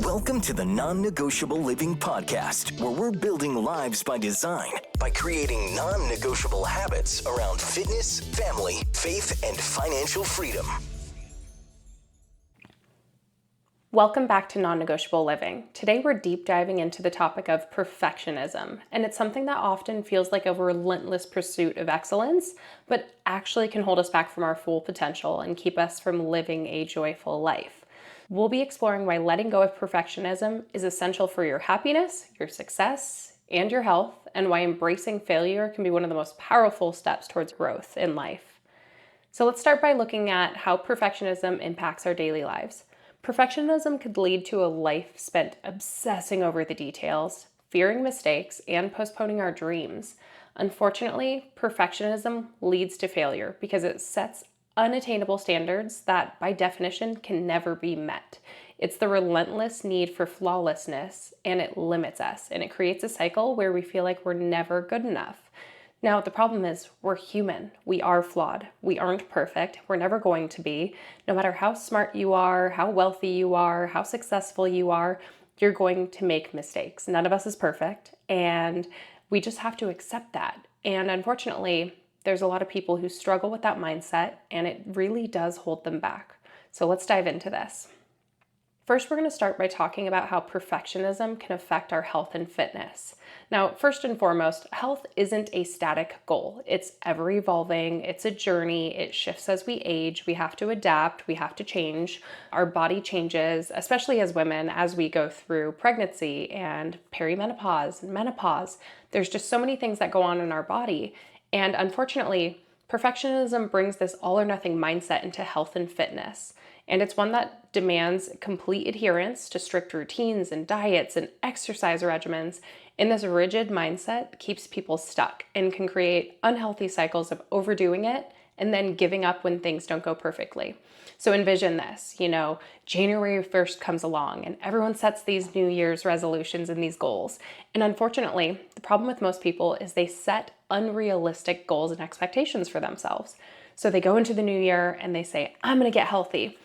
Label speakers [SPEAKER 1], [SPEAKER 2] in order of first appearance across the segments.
[SPEAKER 1] Welcome to the Non-Negotiable Living podcast, where we're building lives by design by creating non-negotiable habits around fitness, family, faith, and financial freedom.
[SPEAKER 2] Welcome back to Non-Negotiable Living. Today we're deep diving into the topic of perfectionism, and it's something that often feels like a relentless pursuit of excellence, but actually can hold us back from our full potential and keep us from living a joyful life. We'll be exploring why letting go of perfectionism is essential for your happiness, your success, and your health, and why embracing failure can be one of the most powerful steps towards growth in life. So let's start by looking at how perfectionism impacts our daily lives. Perfectionism could lead to a life spent obsessing over the details, fearing mistakes, and postponing our dreams. Unfortunately, perfectionism leads to failure because it sets unattainable standards that, by definition, can never be met. It's the relentless need for flawlessness, and it limits us, and it creates a cycle where we feel like we're never good enough. Now, the problem is we're human. We are flawed. We aren't perfect. We're never going to be. No matter how smart you are, how wealthy you are, how successful you are, you're going to make mistakes. None of us is perfect, and we just have to accept that. And unfortunately, there's a lot of people who struggle with that mindset, and it really does hold them back. So let's dive into this. First, we're going to start by talking about how perfectionism can affect our health and fitness. Now, first and foremost, health isn't a static goal. It's ever evolving. It's a journey. It shifts as we age. We have to adapt. We have to change. Our body changes, especially as women, as we go through pregnancy and perimenopause and menopause. There's just so many things that go on in our body. And unfortunately, perfectionism brings this all or nothing mindset into health and fitness. And it's one that demands complete adherence to strict routines and diets and exercise regimens. And this rigid mindset keeps people stuck and can create unhealthy cycles of overdoing it and then giving up when things don't go perfectly. So envision this, January 1st comes along and everyone sets these New Year's resolutions and these goals. And unfortunately, the problem with most people is they set unrealistic goals and expectations for themselves. So they go into the new year and they say, I'm going to get healthy.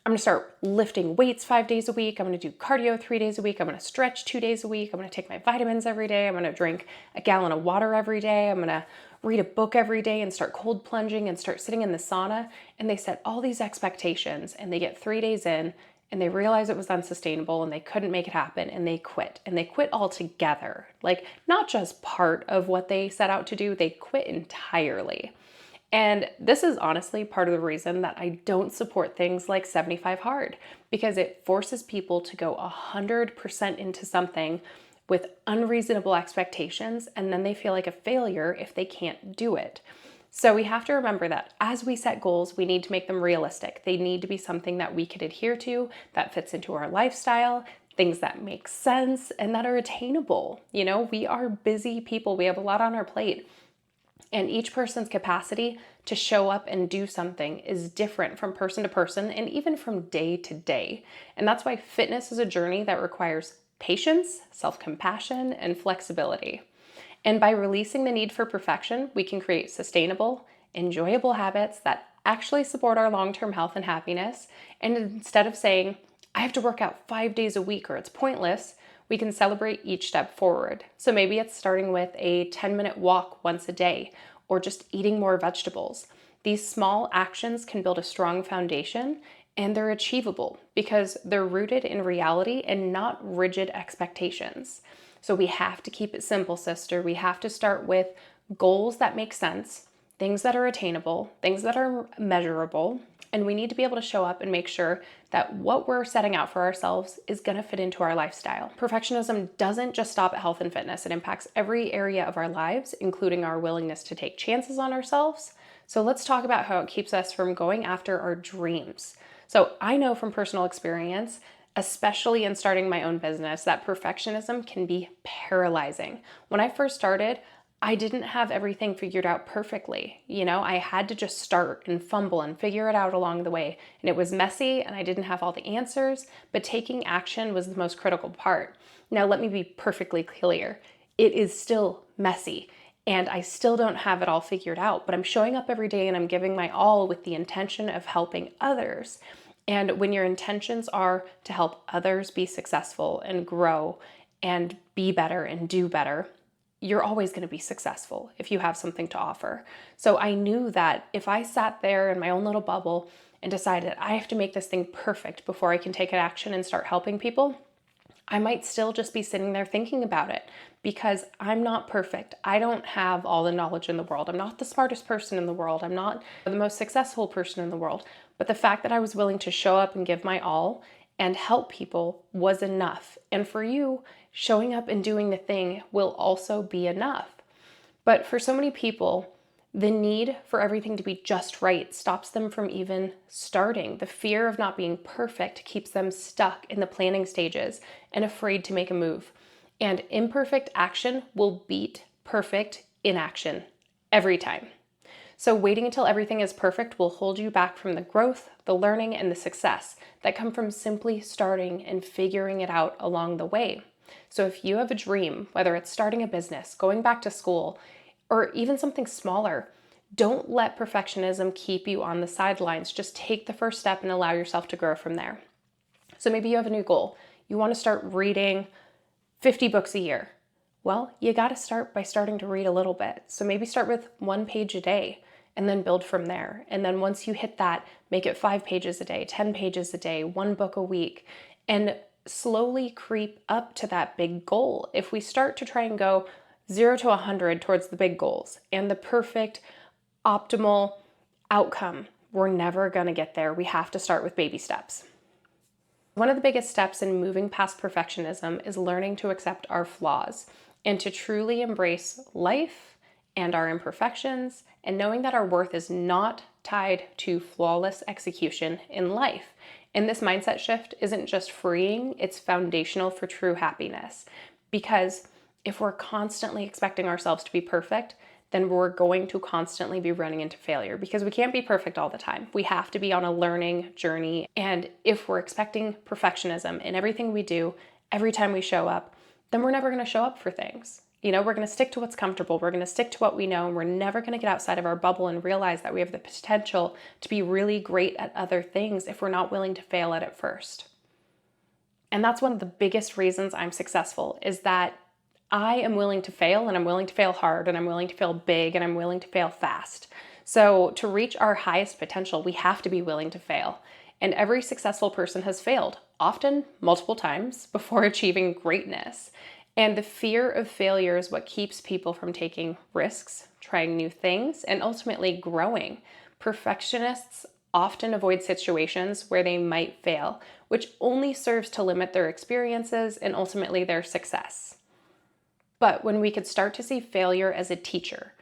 [SPEAKER 2] I'm going to start lifting weights 5 days a week. I'm going to do cardio 3 days a week. I'm going to stretch 2 days a week. I'm going to take my vitamins every day. I'm going to drink a gallon of water every day. I'm going to read a book every day and start cold plunging and start sitting in the sauna. And they set all these expectations and they get 3 days in and they realize it was unsustainable and they couldn't make it happen and they quit. And they quit altogether. Like, not just part of what they set out to do, they quit entirely. And this is honestly part of the reason that I don't support things like 75 hard, because it forces people to go 100% into something with unreasonable expectations, and then they feel like a failure if they can't do it. So we have to remember that as we set goals, we need to make them realistic. They need to be something that we can adhere to, that fits into our lifestyle, things that make sense, and that are attainable. We are busy people. We have a lot on our plate. And each person's capacity to show up and do something is different from person to person and even from day to day. And that's why fitness is a journey that requires patience, self-compassion, and flexibility. And by releasing the need for perfection, we can create sustainable, enjoyable habits that actually support our long-term health and happiness. And instead of saying, I have to work out 5 days a week or it's pointless, we can celebrate each step forward. So maybe it's starting with a 10-minute walk once a day, or just eating more vegetables. These small actions can build a strong foundation, and they're achievable because they're rooted in reality and not rigid expectations. So we have to keep it simple, sister. We have to start with goals that make sense, things that are attainable, things that are measurable, and we need to be able to show up and make sure that what we're setting out for ourselves is going to fit into our lifestyle. Perfectionism doesn't just stop at health and fitness. It impacts every area of our lives, including our willingness to take chances on ourselves. So let's talk about how it keeps us from going after our dreams. So I know from personal experience, especially in starting my own business, that perfectionism can be paralyzing. When I first started, I didn't have everything figured out perfectly. I had to just start and fumble and figure it out along the way. And it was messy and I didn't have all the answers, but taking action was the most critical part. Now, let me be perfectly clear. It is still messy and I still don't have it all figured out, but I'm showing up every day and I'm giving my all with the intention of helping others. And when your intentions are to help others be successful and grow and be better and do better, you're always going to be successful if you have something to offer. So I knew that if I sat there in my own little bubble and decided I have to make this thing perfect before I can take action and start helping people, I might still just be sitting there thinking about it because I'm not perfect. I don't have all the knowledge in the world. I'm not the smartest person in the world. I'm not the most successful person in the world. But the fact that I was willing to show up and give my all and help people was enough. And for you, showing up and doing the thing will also be enough. But for so many people, the need for everything to be just right stops them from even starting. The fear of not being perfect keeps them stuck in the planning stages and afraid to make a move. And imperfect action will beat perfect inaction every time. So waiting until everything is perfect will hold you back from the growth, the learning, and the success that come from simply starting and figuring it out along the way. So if you have a dream, whether it's starting a business, going back to school, or even something smaller, don't let perfectionism keep you on the sidelines. Just take the first step and allow yourself to grow from there. So maybe you have a new goal. You want to start reading 50 books a year. Well, you got to start by starting to read a little bit. So maybe start with 1 page a day and then build from there. And then once you hit that, make it 5 pages a day, 10 pages a day, 1 book a week, and slowly creep up to that big goal. If we start to try and go 0 to 100 towards the big goals and the perfect optimal outcome, we're never going to get there. We have to start with baby steps. One of the biggest steps in moving past perfectionism is learning to accept our flaws and to truly embrace life and our imperfections, and knowing that our worth is not tied to flawless execution in life. And this mindset shift isn't just freeing, it's foundational for true happiness. Because if we're constantly expecting ourselves to be perfect, then we're going to constantly be running into failure because we can't be perfect all the time. We have to be on a learning journey. And if we're expecting perfectionism in everything we do, every time we show up, then we're never going to show up for things. We're going to stick to what's comfortable. We're going to stick to what we know, and we're never going to get outside of our bubble and realize that we have the potential to be really great at other things if we're not willing to fail at it first. And that's one of the biggest reasons I'm successful, is that I am willing to fail, and I'm willing to fail hard, and I'm willing to fail big, and I'm willing to fail fast. So to reach our highest potential, we have to be willing to fail. And every successful person has failed, often multiple times, before achieving greatness. And the fear of failure is what keeps people from taking risks, trying new things, and ultimately growing. Perfectionists often avoid situations where they might fail, which only serves to limit their experiences and ultimately their success. But when we could start to see failure as a teacher,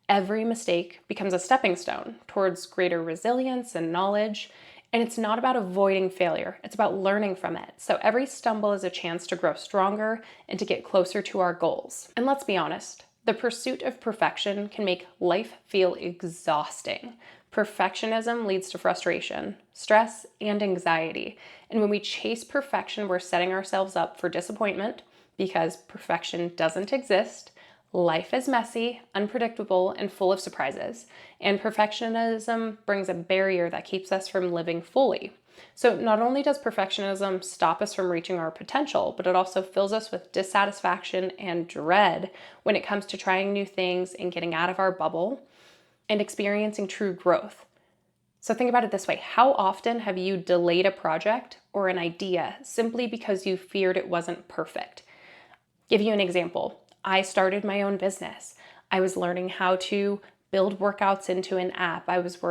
[SPEAKER 2] every mistake becomes a stepping stone towards greater resilience and knowledge. And it's not about avoiding failure, it's about learning from it. So every stumble is a chance to grow stronger and to get closer to our goals. And let's be honest, the pursuit of perfection can make life feel exhausting. Perfectionism leads to frustration, stress, and anxiety. And when we chase perfection, we're setting ourselves up for disappointment because perfection doesn't exist. Life is messy, unpredictable, and full of surprises, and perfectionism brings a barrier that keeps us from living fully. So not only does perfectionism stop us from reaching our potential, but it also fills us with dissatisfaction and dread when it comes to trying new things and getting out of our bubble and experiencing true growth. So think about it this way. How often have you delayed a project or an idea simply because you feared it wasn't perfect? Give you an example. I started my own business. I was learning how to build workouts into an app. I was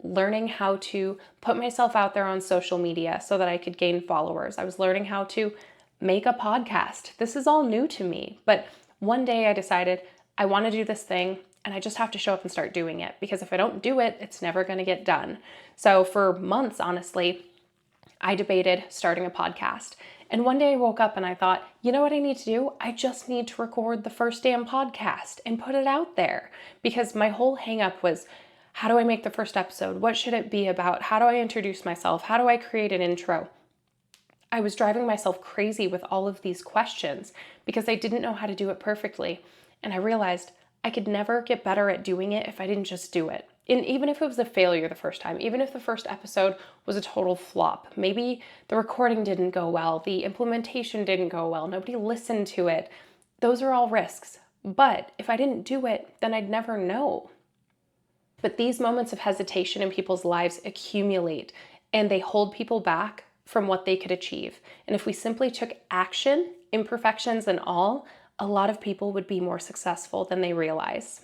[SPEAKER 2] learning how to put myself out there on social media so that I could gain followers. I was learning how to make a podcast. This is all new to me. But one day I decided I want to do this thing and I just have to show up and start doing it, because if I don't do it, it's never going to get done. So for months, honestly, I debated starting a podcast. And one day I woke up and I thought, you know what I need to do? I just need to record the first damn podcast and put it out there. Because my whole hang up was, how do I make the first episode? What should it be about? How do I introduce myself? How do I create an intro? I was driving myself crazy with all of these questions because I didn't know how to do it perfectly. And I realized I could never get better at doing it if I didn't just do it. And even if it was a failure the first time, even if the first episode was a total flop, maybe the recording didn't go well, the implementation didn't go well, nobody listened to it, those are all risks. But if I didn't do it, then I'd never know. But these moments of hesitation in people's lives accumulate and they hold people back from what they could achieve. And if we simply took action, imperfections and all, a lot of people would be more successful than they realize.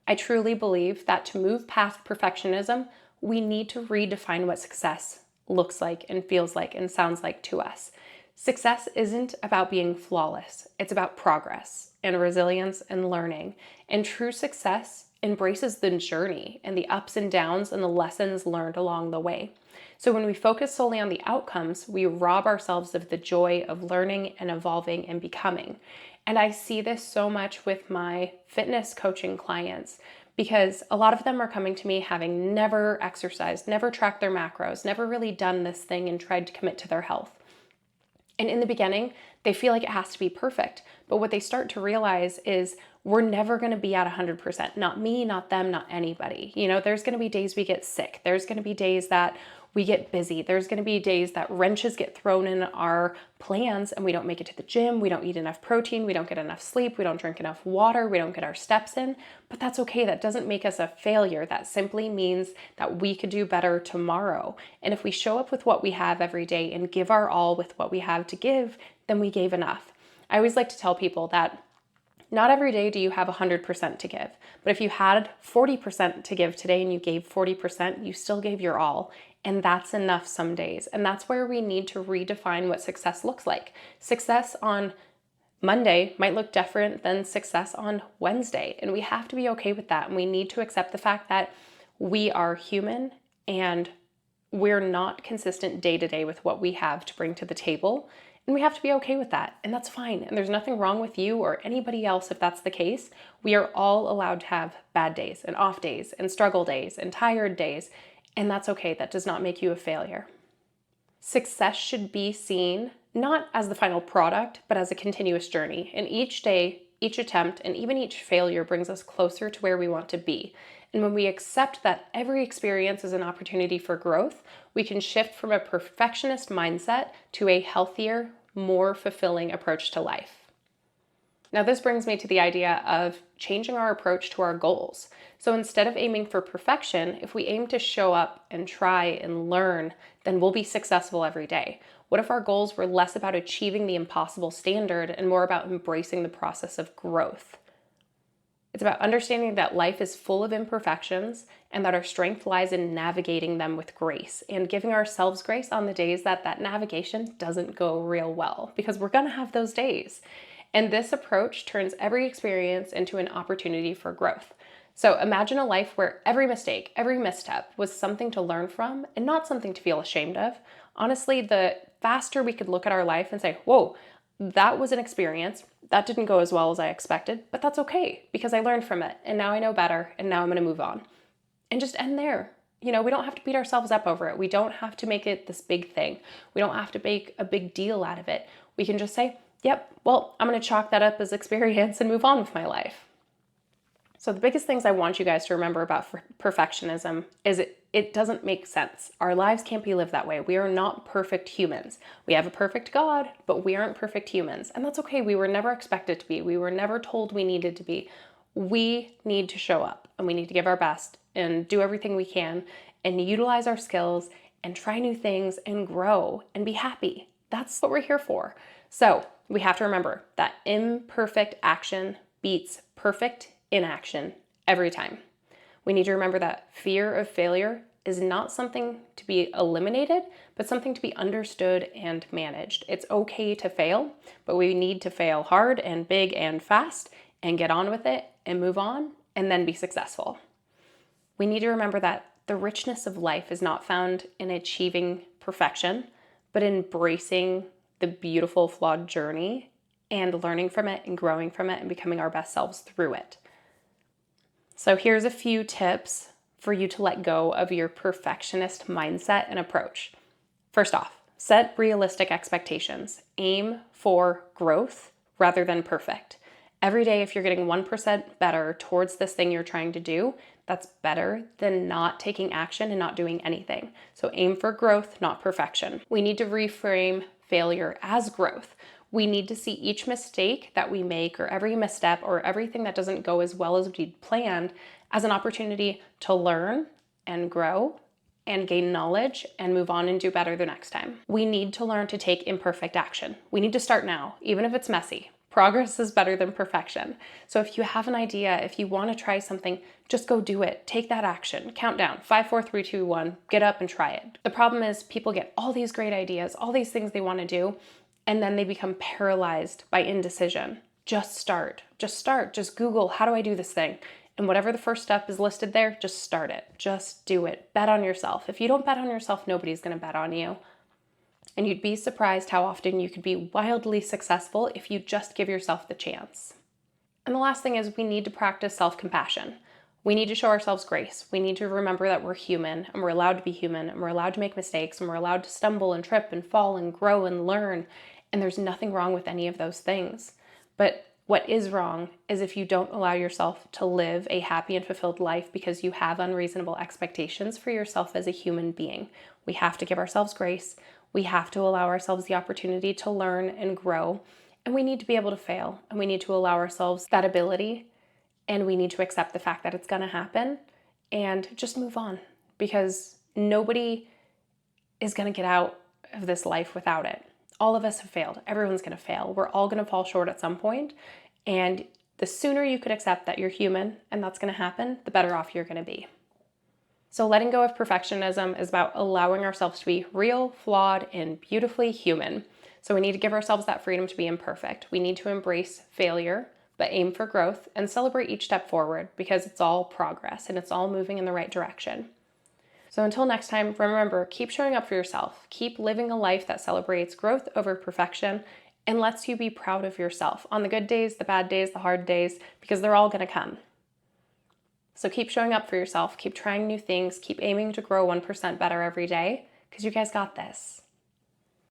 [SPEAKER 2] I truly believe that to move past perfectionism, we need to redefine what success looks like and feels like and sounds like to us. Success isn't about being flawless. It's about progress and resilience and learning. And true success embraces the journey and the ups and downs and the lessons learned along the way. So when we focus solely on the outcomes, we rob ourselves of the joy of learning and evolving and becoming. And I see this so much with my fitness coaching clients because a lot of them are coming to me having never exercised, never tracked their macros, never really done this thing and tried to commit to their health. And in the beginning, they feel like it has to be perfect. But what they start to realize is we're never going to be at 100%. Not me, not them, not anybody. There's going to be days we get sick. There's going to be days that we get busy. There's going to be days that wrenches get thrown in our plans and we don't make it to the gym. We don't eat enough protein. We don't get enough sleep. We don't drink enough water. We don't get our steps in. But that's okay. That doesn't make us a failure. That simply means that we could do better tomorrow. And if we show up with what we have every day and give our all with what we have to give, then we gave enough. I always like to tell people that not every day do you have 100% to give. But if you had 40% to give today and you gave 40%, you still gave your all. And that's enough some days. And that's where we need to redefine what success looks like. Success on Monday might look different than success on Wednesday. And we have to be okay with that. And we need to accept the fact that we are human and we're not consistent day to day with what we have to bring to the table. And we have to be okay with that. And that's fine. And there's nothing wrong with you or anybody else if that's the case. We are all allowed to have bad days and off days and struggle days and tired days. And that's okay. That does not make you a failure. Success should be seen not as the final product, but as a continuous journey. And each day, each attempt, and even each failure brings us closer to where we want to be. And when we accept that every experience is an opportunity for growth, we can shift from a perfectionist mindset to a healthier, more fulfilling approach to life. Now, this brings me to the idea of changing our approach to our goals. So instead of aiming for perfection, if we aim to show up and try and learn, then we'll be successful every day. What if our goals were less about achieving the impossible standard and more about embracing the process of growth? It's about understanding that life is full of imperfections and that our strength lies in navigating them with grace and giving ourselves grace on the days that navigation doesn't go real well, because we're going to have those days. And this approach turns every experience into an opportunity for growth. So imagine a life where every mistake, every misstep was something to learn from and not something to feel ashamed of. Honestly, the faster we could look at our life and say, whoa, that was an experience. That didn't go as well as I expected, but that's okay because I learned from it and now I know better and now I'm going to move on. And just end there. We don't have to beat ourselves up over it. We don't have to make it this big thing. We don't have to make a big deal out of it. We can just say, yep, well, I'm going to chalk that up as experience and move on with my life. So the biggest things I want you guys to remember about perfectionism is it doesn't make sense. Our lives can't be lived that way. We are not perfect humans. We have a perfect God, but we aren't perfect humans. And that's okay. We were never expected to be. We were never told we needed to be. We need to show up and we need to give our best and do everything we can and utilize our skills and try new things and grow and be happy. That's what we're here for. So we have to remember that imperfect action beats perfect inaction every time. We need to remember that fear of failure is not something to be eliminated, but something to be understood and managed. It's okay to fail, but we need to fail hard and big and fast and get on with it and move on and then be successful. We need to remember that the richness of life is not found in achieving perfection, but embracing the beautiful, flawed journey and learning from it and growing from it and becoming our best selves through it. So here's a few tips for you to let go of your perfectionist mindset and approach. First off, set realistic expectations. Aim for growth rather than perfect. Every day, if you're getting 1% better towards this thing you're trying to do, That's better than not taking action and not doing anything. So aim for growth, not perfection. We need to reframe failure as growth. We need to see each mistake that we make, or every misstep, or everything that doesn't go as well as we'd planned, as an opportunity to learn and grow and gain knowledge and move on and do better the next time. We need to learn to take imperfect action. We need to start now, even if it's messy. Progress is better than perfection. So if you have an idea, if you want to try something, just go do it. Take that action. Count down. 5, 4, 3, 2, 1. Get up and try it. The problem is people get all these great ideas, all these things they want to do, and then they become paralyzed by indecision. Just start. Just start. Just Google, how do I do this thing? And whatever the first step is listed there, just start it. Just do it. Bet on yourself. If you don't bet on yourself, nobody's going to bet on you. And you'd be surprised how often you could be wildly successful if you just give yourself the chance. And the last thing is we need to practice self-compassion. We need to show ourselves grace. We need to remember that we're human, and we're allowed to be human, and we're allowed to make mistakes, and we're allowed to stumble and trip and fall and grow and learn. And there's nothing wrong with any of those things. But what is wrong is if you don't allow yourself to live a happy and fulfilled life because you have unreasonable expectations for yourself as a human being. We have to give ourselves grace. We have to allow ourselves the opportunity to learn and grow. And we need to be able to fail. And we need to allow ourselves that ability. And we need to accept the fact that it's going to happen and just move on, because nobody is going to get out of this life without it. All of us have failed. Everyone's going to fail. We're all going to fall short at some point. And the sooner you could accept that you're human and that's going to happen, the better off you're going to be. So letting go of perfectionism is about allowing ourselves to be real, flawed, and beautifully human. So we need to give ourselves that freedom to be imperfect. We need to embrace failure, but aim for growth and celebrate each step forward, because it's all progress and it's all moving in the right direction. So until next time, remember, keep showing up for yourself. Keep living a life that celebrates growth over perfection and lets you be proud of yourself on the good days, the bad days, the hard days, because they're all going to come. So keep showing up for yourself. Keep trying new things. Keep aiming to grow 1% better every day, because you guys got this.